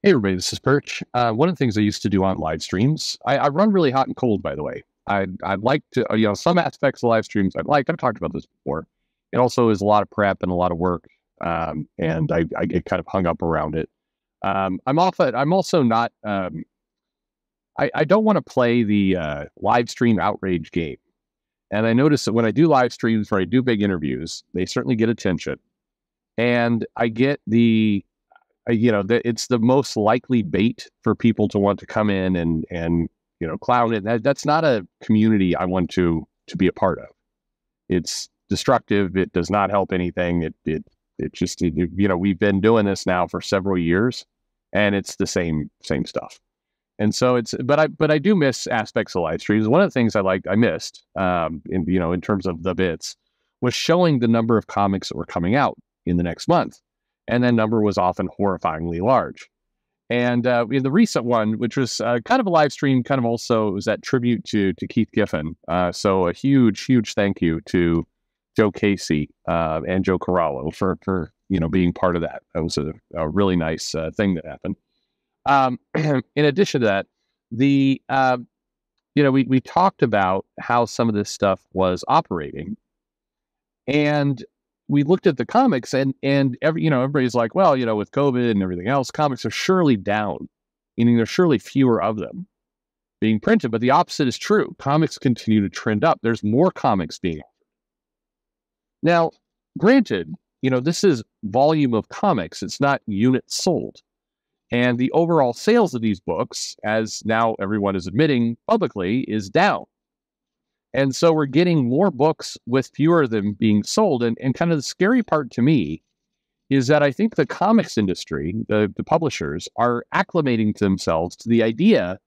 Hey everybody, this is Perch. One of the things I used to do on live streams, I run really hot and cold, by the way. I'd like to, some aspects of live streams I've talked about this before. It also is a lot of prep and a lot of work, and I get kind of hung up around it. I'm also not, I don't want to play the live stream outrage game. And I notice that when I do live streams where I do big interviews, they certainly get attention. And I get it's the most likely bait for people to want to come in and clown it. That's not a community I want to be a part of. It's destructive. It does not help anything. We've been doing this now for several years, and it's the same stuff. And so but I do miss aspects of live streams. One of the things I missed, in terms of the bits, was showing the number of comics that were coming out in the next month. And that number was often horrifyingly large. And in the recent one, which was kind of a live stream, kind of also was that tribute to Keith Giffen. So a huge thank you to Joe Casey and Joe Corallo for being part of that. That was a really nice thing that happened. In addition to that, we talked about how some of this stuff was operating, and we looked at the comics and everybody's like, well, with COVID and everything else, comics are surely down, meaning there's surely fewer of them being printed. But the opposite is true. Comics continue to trend up. There's more comics being offered. Now, granted, this is volume of comics. It's not units sold. And the overall sales of these books, as now everyone is admitting publicly, is down. And so we're getting more books with fewer of them being sold. And kind of the scary part to me is that I think the comics industry, the publishers, are acclimating to themselves to the idea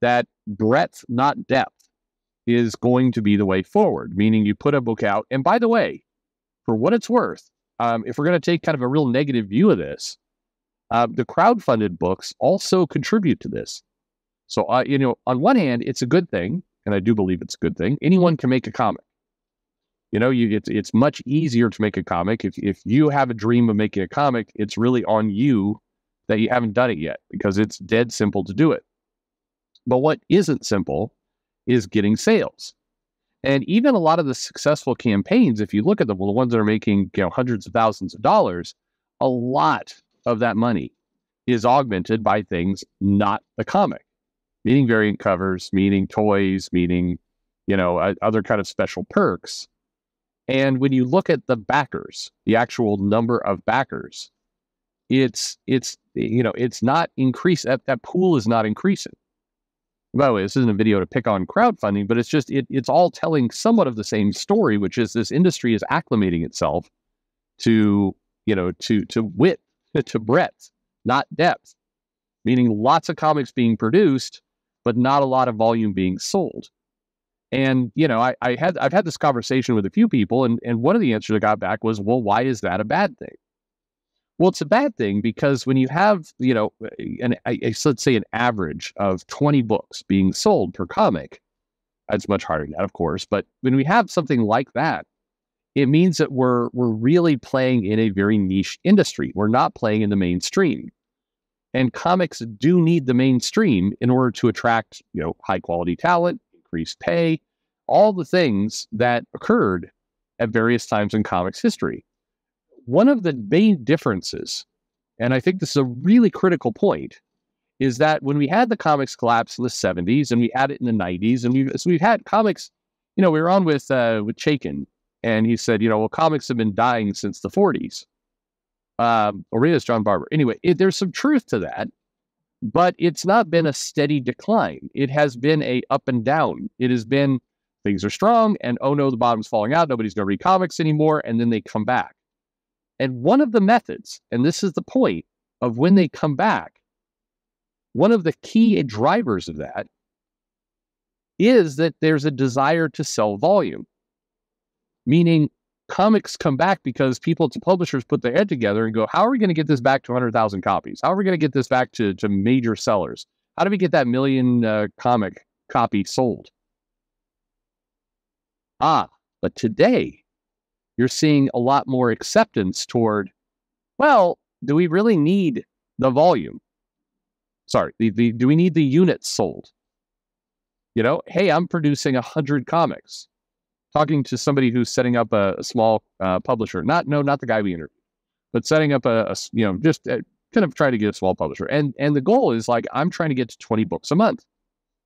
that breadth, not depth, is going to be the way forward, meaning you put a book out. And by the way, for what it's worth, if we're going to take kind of a real negative view of this, the crowdfunded books also contribute to this. So, on one hand, it's a good thing. And I do believe it's a good thing. Anyone can make a comic. It's much easier to make a comic. If you have a dream of making a comic, it's really on you that you haven't done it yet, because it's dead simple to do it. But what isn't simple is getting sales. And even a lot of the successful campaigns, if you look at them, the ones that are making hundreds of thousands of dollars, a lot of that money is augmented by things not the comic. Meaning variant covers, meaning toys, meaning, other kind of special perks. And when you look at the backers, the actual number of backers, it's not increased. That pool is not increasing. By the way, this isn't a video to pick on crowdfunding, but it's all telling somewhat of the same story, which is this industry is acclimating itself to width, to breadth, not depth. Meaning lots of comics being produced, but not a lot of volume being sold. And, I've had this conversation with a few people, and one of the answers I got back was, well, why is that a bad thing? Well, it's a bad thing because when you have, let's say an average of 20 books being sold per comic, that's much harder than that, of course. But when we have something like that, it means that we're really playing in a very niche industry. We're not playing in the mainstream. And comics do need the mainstream in order to attract, high quality talent, increased pay, all the things that occurred at various times in comics history. One of the main differences, and I think this is a really critical point, is that when we had the comics collapse in the 70s and we had it in the 90s, and we've had comics, we were on with Chaikin, and he said, comics have been dying since the 40s. Or maybe it's John Barber. Anyway, there's some truth to that, but it's not been a steady decline. It has been a up and down. It has been things are strong, and oh no, the bottom's falling out. Nobody's going to read comics anymore, and then they come back. And one of the methods, and this is the point of when they come back, one of the key drivers of that is that there's a desire to sell volume, meaning comics come back because publishers put their head together and go, how are we going to get this back to 100,000 copies? How are we going to get this back to major sellers? How do we get that million comic copy sold? But today you're seeing a lot more acceptance toward, well, do we really need the volume? Sorry, do we need the units sold? You know, hey, I'm producing 100 comics. Talking to somebody who's setting up a small publisher, not the guy we interviewed, but setting up just kind of trying to get a small publisher. And the goal is like, I'm trying to get to 20 books a month.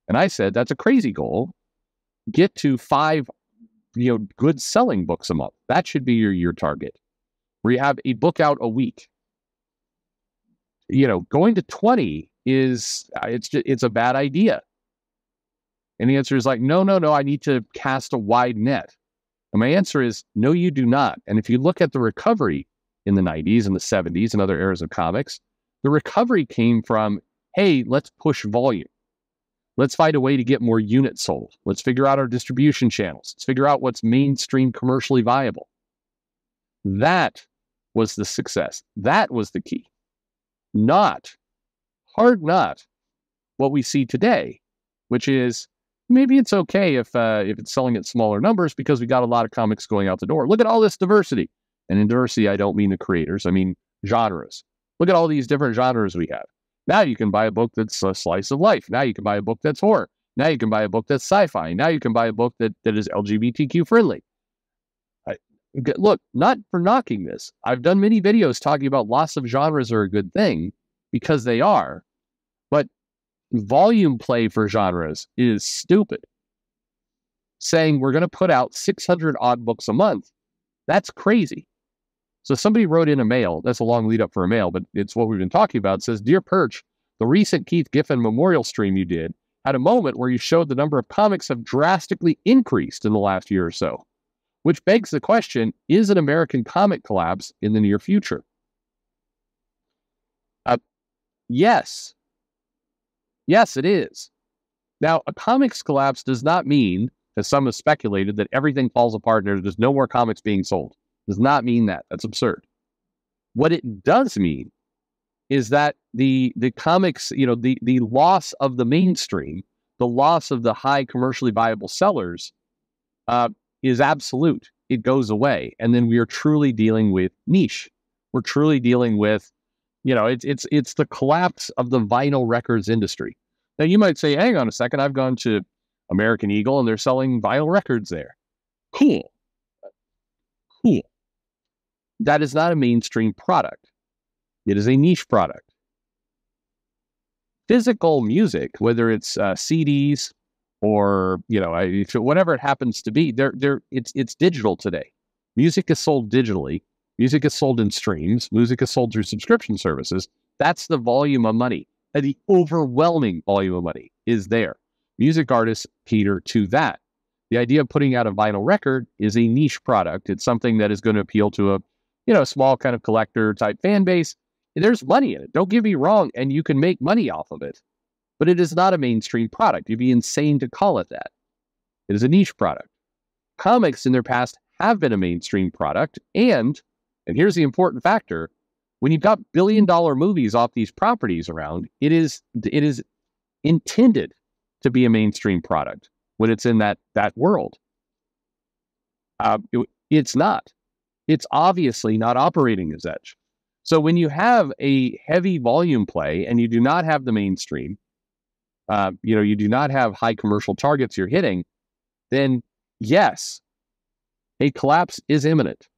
And I said, that's a crazy goal. Get to 5, good selling books a month. That should be your target, where you have a book out a week. Going to 20 it's a bad idea. And the answer is like, no, I need to cast a wide net. And my answer is, no, you do not. And if you look at the recovery in the 90s and the 70s and other eras of comics, the recovery came from, hey, let's push volume. Let's find a way to get more units sold. Let's figure out our distribution channels. Let's figure out what's mainstream commercially viable. That was the success. That was the key. Not what we see today, which is maybe it's okay if it's selling at smaller numbers because we got a lot of comics going out the door. Look at all this diversity. And in diversity, I don't mean the creators. I mean genres. Look at all these different genres we have. Now you can buy a book that's a slice of life. Now you can buy a book that's horror. Now you can buy a book that's sci-fi. Now you can buy a book that is LGBTQ friendly. Look, not for knocking this. I've done many videos talking about loss of genres are a good thing because they are. But volume play for genres is stupid. Saying we're going to put out 600 odd books a month, that's crazy. So somebody wrote in a mail, that's a long lead up for a mail, but it's what we've been talking about. It says, Dear Perch, the recent Keith Giffen memorial stream you did had a moment where you showed the number of comics have drastically increased in the last year or so, which begs the question, is an American comic collapse in the near future? Yes. Yes, it is. Now, a comics collapse does not mean, as some have speculated, that everything falls apart and there's no more comics being sold. Does not mean that. That's absurd. What it does mean is that the comics, the loss of the mainstream, the loss of the high commercially viable sellers is absolute. It goes away. And then we are truly dealing with niche. We're truly dealing with, it's the collapse of the vinyl records industry. Now you might say, hang on a second, I've gone to American Eagle and they're selling vinyl records there. Cool. That is not a mainstream product. It is a niche product. Physical music, whether it's CDs or whatever it happens to be, it's digital today. Music is sold digitally. Music is sold in streams. Music is sold through subscription services. That's the volume of money. And the overwhelming volume of money is there. Music artists cater to that. The idea of putting out a vinyl record is a niche product. It's something that is going to appeal to a small kind of collector type fan base. There's money in it. Don't get me wrong. And you can make money off of it, but it is not a mainstream product. You'd be insane to call it that. It is a niche product. Comics in their past have been a mainstream product. And here's the important factor. When you've got billion-dollar movies off these properties around, it is intended to be a mainstream product when it's in that world. It's not. It's obviously not operating as such. So when you have a heavy volume play and you do not have the mainstream, you do not have high commercial targets you're hitting, then yes, a collapse is imminent.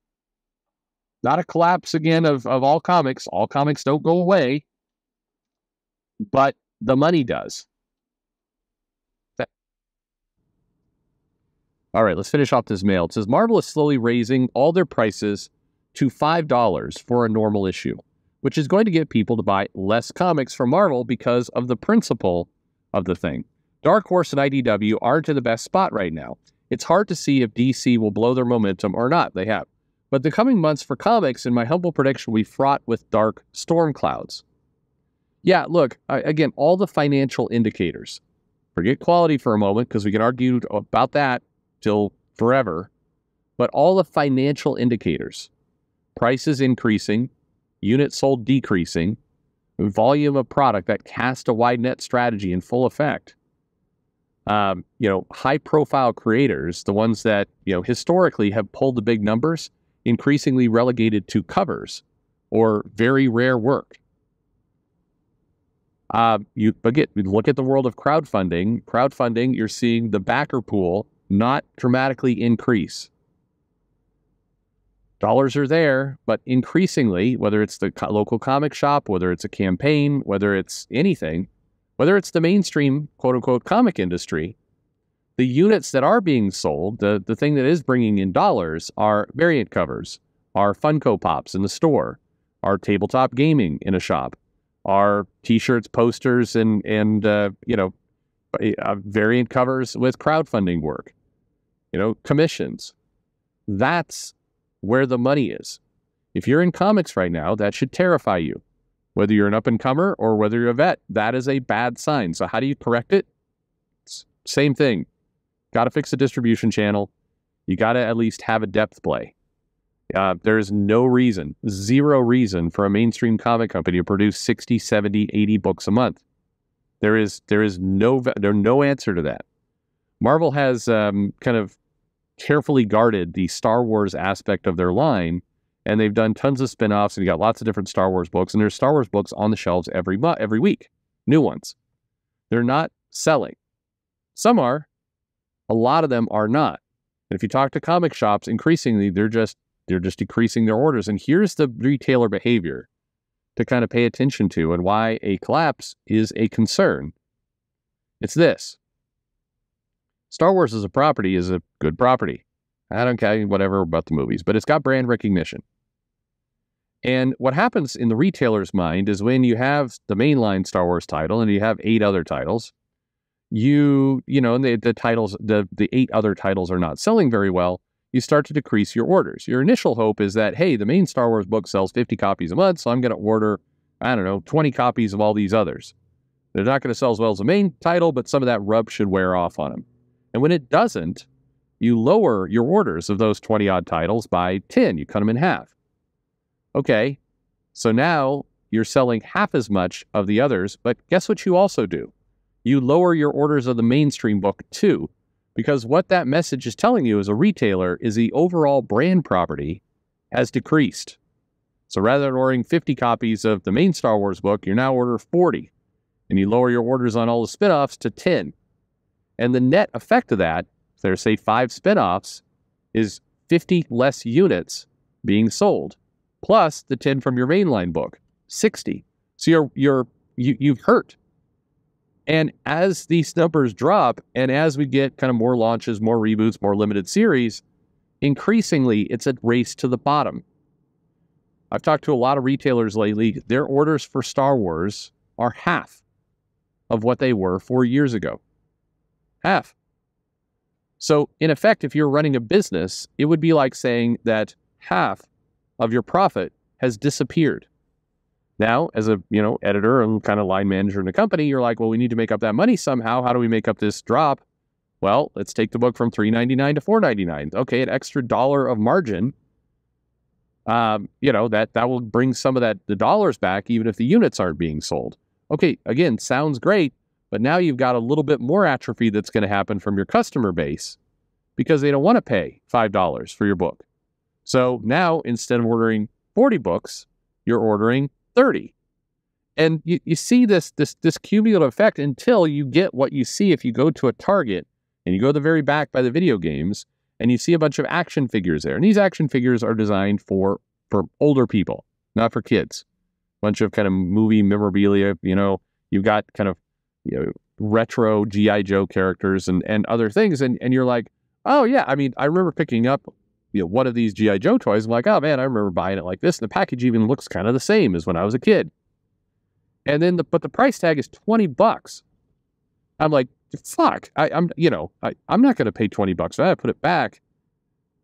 Not a collapse, again, of all comics. All comics don't go away, but the money does. All right, let's finish off this mail. It says, Marvel is slowly raising all their prices to $5 for a normal issue, which is going to get people to buy less comics from Marvel because of the principle of the thing. Dark Horse and IDW aren't in the best spot right now. It's hard to see if DC will blow their momentum or not. They have. But the coming months for comics, in my humble prediction, will be fraught with dark storm clouds. Yeah, look, again, all the financial indicators. Forget quality for a moment, because we can argue about that till forever. But all the financial indicators, prices increasing, units sold decreasing, volume of product, that cast a wide net strategy in full effect. High profile creators, the ones that, historically have pulled the big numbers, increasingly relegated to covers or very rare work. Look at the world of crowdfunding. Crowdfunding, you're seeing the backer pool not dramatically increase. Dollars are there, but increasingly, whether it's the local comic shop, whether it's a campaign, whether it's anything, whether it's the mainstream quote-unquote comic industry, the units that are being sold, the thing that is bringing in dollars are variant covers, are Funko Pops in the store, are tabletop gaming in a shop, are T-shirts, posters, and variant covers with crowdfunding work, commissions. That's where the money is. If you're in comics right now, that should terrify you. Whether you're an up-and-comer or whether you're a vet, that is a bad sign. So how do you correct it? Same thing. Got to fix the distribution channel. You got to at least have a depth play. There's no reason, zero reason for a mainstream comic company to produce 60, 70, 80 books a month. There is no answer to that. Marvel has kind of carefully guarded the Star Wars aspect of their line, and they've done tons of spin-offs, and you got lots of different Star Wars books, and there's Star Wars books on the shelves every week, new ones. They're not selling. Some are. A lot of them are not. And if you talk to comic shops, increasingly, they're just decreasing their orders. And here's the retailer behavior to kind of pay attention to and why a collapse is a concern. It's this. Star Wars as a property is a good property. I don't care whatever about the movies, but it's got brand recognition. And what happens in the retailer's mind is when you have the mainline Star Wars title and you have 8 other titles, the 8 other titles are not selling very well, you start to decrease your orders. Your initial hope is that, hey, the main Star Wars book sells 50 copies a month, so I'm going to order, 20 copies of all these others. They're not going to sell as well as the main title, but some of that rub should wear off on them. And when it doesn't, you lower your orders of those 20-odd titles by 10. You cut them in half. Okay, so now you're selling half as much of the others, but guess what you also do? You lower your orders of the mainstream book too, because what that message is telling you as a retailer is the overall brand property has decreased. So rather than ordering 50 copies of the main Star Wars book, you now order 40, and you lower your orders on all the spin-offs to 10. And the net effect of that, if there's, say, 5 spin-offs, is 50 less units being sold, plus the 10 from your mainline book, 60. So you've hurt. And as these numbers drop, and as we get kind of more launches, more reboots, more limited series, increasingly it's a race to the bottom. I've talked to a lot of retailers lately. Their orders for Star Wars are half of what they were 4 years ago. Half. So, in effect, if you're running a business, it would be like saying that half of your profit has disappeared. Now, as a editor and kind of line manager in a company, you're like, well, we need to make up that money somehow. How do we make up this drop? Well, let's take the book from $3.99 to $4.99. Okay, an extra $1 of margin. That will bring some of the dollars back, even if the units aren't being sold. Okay, again, sounds great. But now you've got a little bit more atrophy that's going to happen from your customer base because they don't want to pay $5 for your book. So now, instead of ordering 40 books, you're ordering 30. And you see this cumulative effect until you get what you see if you go to a Target and you go to the very back by the video games and you see a bunch of action figures there. And these action figures are designed for older people, not for kids. A bunch of kind of movie memorabilia, you've got kind of retro G.I. Joe characters and other things. And you're like, oh, yeah. I mean, I remember picking up, one of these G.I. Joe toys. I'm like, oh, man, I remember buying it like this. And the package even looks kind of the same as when I was a kid. And then, but the price tag is $20. I'm like, fuck, I'm not going to pay $20 for that. I put it back.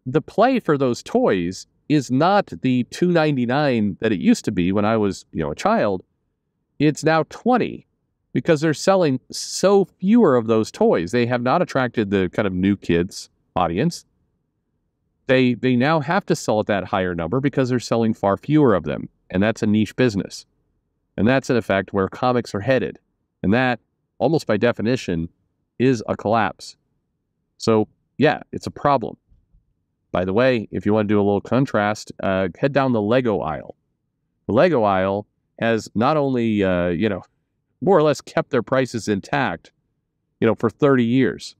The play for those toys is not the $2.99 that it used to be when I was, a child. It's now $20. Because they're selling so fewer of those toys. They have not attracted the kind of new kids audience. They now have to sell at that higher number because they're selling far fewer of them. And that's a niche business. And that's, in effect, where comics are headed. And that, almost by definition, is a collapse. So, yeah, it's a problem. By the way, if you want to do a little contrast, head down the Lego aisle. The Lego aisle has not only, more or less kept their prices intact, for 30 years.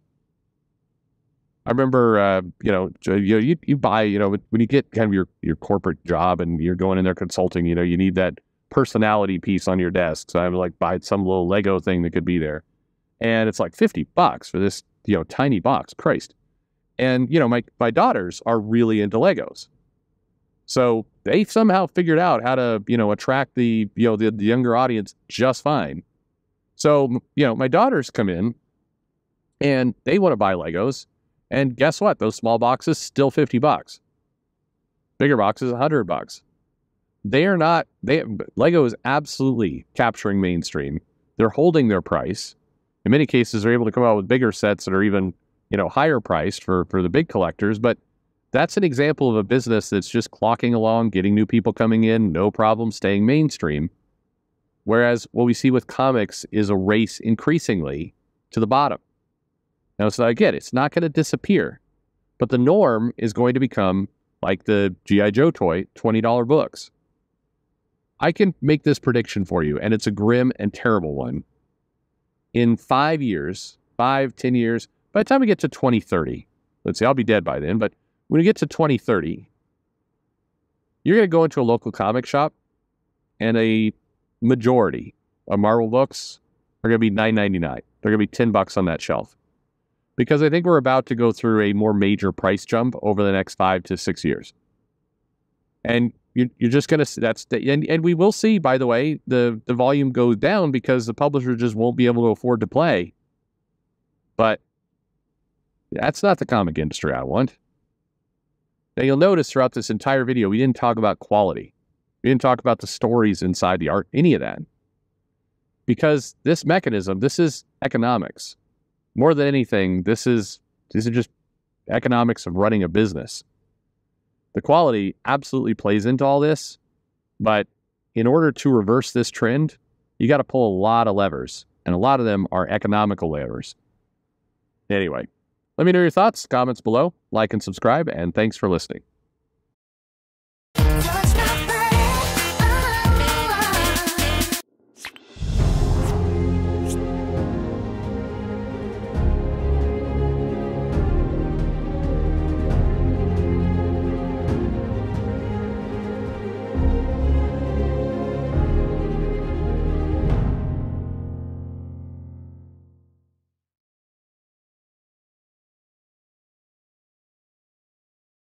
I remember, you buy, when you get kind of your corporate job and you're going in there consulting, you need that personality piece on your desk. So I'm like, buy some little Lego thing that could be there. And it's like $50 for this, tiny box. Christ. And, my daughters are really into Legos. So they somehow figured out how to, attract the younger audience just fine. So, my daughters come in and they want to buy Legos. And guess what? Those small boxes, still $50. Bigger boxes, $100. Lego is absolutely capturing mainstream. They're holding their price. In many cases, they're able to come out with bigger sets that are even, higher priced for the big collectors. But that's an example of a business that's just clocking along, getting new people coming in, no problem staying mainstream. Whereas what we see with comics is a race increasingly to the bottom. Now, so again, it's not going to disappear, but the norm is going to become like the G.I. Joe toy, $20 books. I can make this prediction for you, and it's a grim and terrible one. In 5 years, 10 years, by the time we get to 2030, let's say I'll be dead by then, but when you get to 2030, you're going to go into a local comic shop, and a majority of Marvel books are going to be $9.99. They're going to be $10 on that shelf. Because I think we're about to go through a more major price jump over the next 5 to 6 years. And you're just going to, and we will see, by the way, the volume goes down because the publisher just won't be able to afford to play. But that's not the comic industry I want. Now, you'll notice throughout this entire video, we didn't talk about quality. We didn't talk about the stories inside the art, any of that. Because this mechanism, this is economics. More than anything, these are just economics of running a business. The quality absolutely plays into all this, but in order to reverse this trend, you got to pull a lot of levers, and a lot of them are economical levers. Anyway, let me know your thoughts, comments below, like and subscribe, and thanks for listening.